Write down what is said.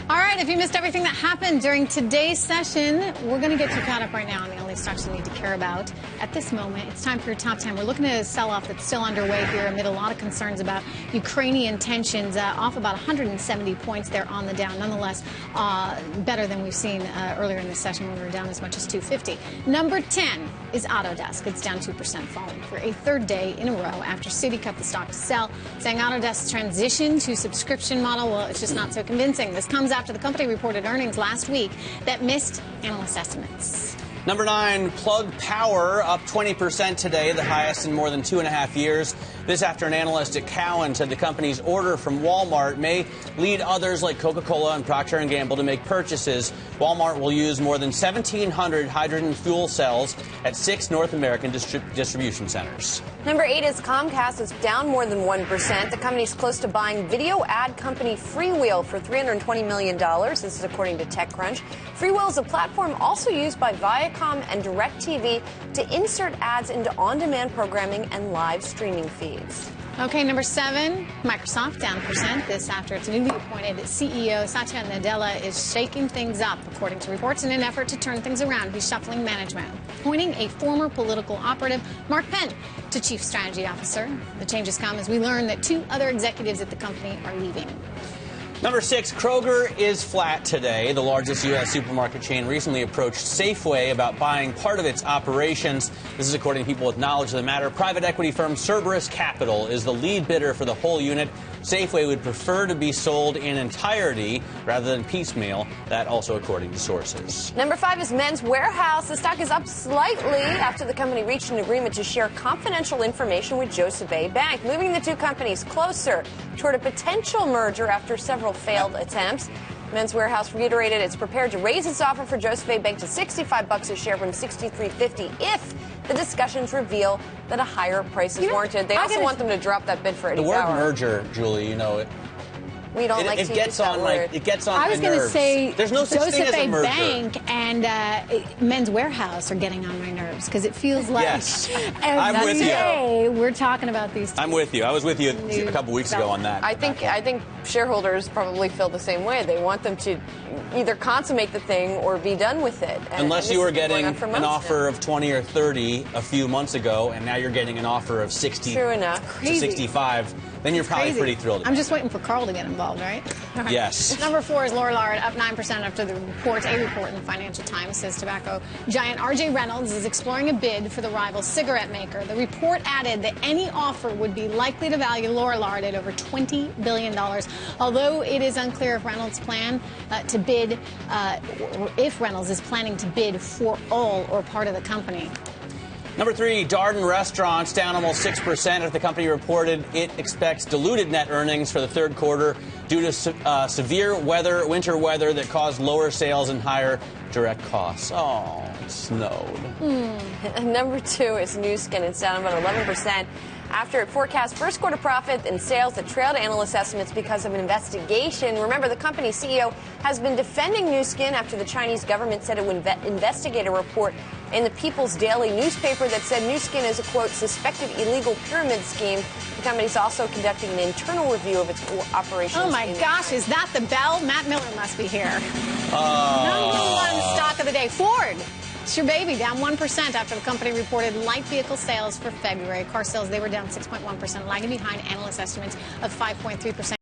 All right, if you missed everything that happened during today's session, we're going to get you caught up right now on the only stocks you need to care about at this moment. It's time for your top 10. We're looking at a sell-off that's still underway here amid a lot of concerns about Ukrainian tensions, off about 170 points there on the down. Nonetheless, better than we've seen earlier in the session when we were down as much as 250. Number 10 is Autodesk. It's down 2%, falling for a third day in a row after Citi cut the stock to sell, saying Autodesk's transition to subscription model, well, it's just not so convincing. This comes after the company reported earnings last week that missed analyst estimates. Number 9, Plug Power, up 20% today, the highest in more than 2.5 years. This after an analyst at Cowen said the company's order from Walmart may lead others like Coca-Cola and Procter & Gamble to make purchases. Walmart will use more than 1,700 hydrogen fuel cells at 6 North American distribution centers. Number 8 is Comcast. It's down more than 1%. The company's close to buying video ad company Freewheel for $320 million. This is according to TechCrunch. Freewheel is a platform also used by Viacom and DirecTV to insert ads into on-demand programming and live streaming feeds. Okay, number 7, Microsoft, down %. This after its newly appointed CEO, Satya Nadella, is shaking things up, according to reports, in an effort to turn things around. He's shuffling management, appointing a former political operative, Mark Penn, to Chief Strategy Officer. The changes come as we learn that 2 other executives at the company are leaving. Number 6, Kroger is flat today. The largest U.S. supermarket chain recently approached Safeway about buying part of its operations. This is according to people with knowledge of the matter. Private equity firm Cerberus Capital is the lead bidder for the whole unit. Safeway would prefer to be sold in entirety rather than piecemeal. That also according to sources. Number 5 is Men's Warehouse. The stock is up slightly after the company reached an agreement to share confidential information with Joseph A. Bank, moving the 2 companies closer toward a potential merger after several failed attempts. Men's Warehouse reiterated it's prepared to raise its offer for Joseph A. Bank to $65 a share from $63.50 if the discussions reveal that a higher price is warranted. They also want them to drop that bid for Eddie The word Bauer. merger, Julie, We don't like to use that word. It gets on my nerves. I was going to say there's no such thing Joseph as a A. merger. Bank and Men's Warehouse are getting on my nerves because it feels like Yes. every I'm with you. day we're talking about these two. I'm with you. I was with you a couple weeks ago on that. I think shareholders probably feel the same way. They want them to either consummate the thing or be done with it. Unless you were getting an offer of 20 or 30 a few months ago, and now you're getting an offer of 60 True enough. to 65, then you're probably pretty thrilled. I'm just waiting for Carl to get involved, right? Yes. Number 4 is Lorillard, up 9% after the report. A report in the Financial Times says tobacco giant R.J. Reynolds is exploring a bid for the rival cigarette maker. The report added that any offer would be likely to value Lorillard at over $20 billion. Although it is unclear if Reynolds plan to bid, if Reynolds is planning to bid for all or part of the company. Number 3, Darden Restaurants, down almost 6% after the company reported it expects diluted net earnings for the third quarter due to severe winter weather that caused lower sales and higher direct costs. Oh, it snowed. Number 2 is Nu Skin. It's down about 11% after it forecast first quarter profit and sales that trailed analyst estimates because of an investigation. Remember, the company's CEO has been defending Nu Skin after the Chinese government said it would investigate a report in the People's Daily newspaper that said Nu Skin is a, quote, suspected illegal pyramid scheme. The company's also conducting an internal review of its operations. Oh, my gosh, is that the bell? Matt Miller must be here. Number 1 stock of the day, Ford. It's your baby, down 1% after the company reported light vehicle sales for February. Car sales, they were down 6.1%, lagging behind analyst estimates of 5.3%.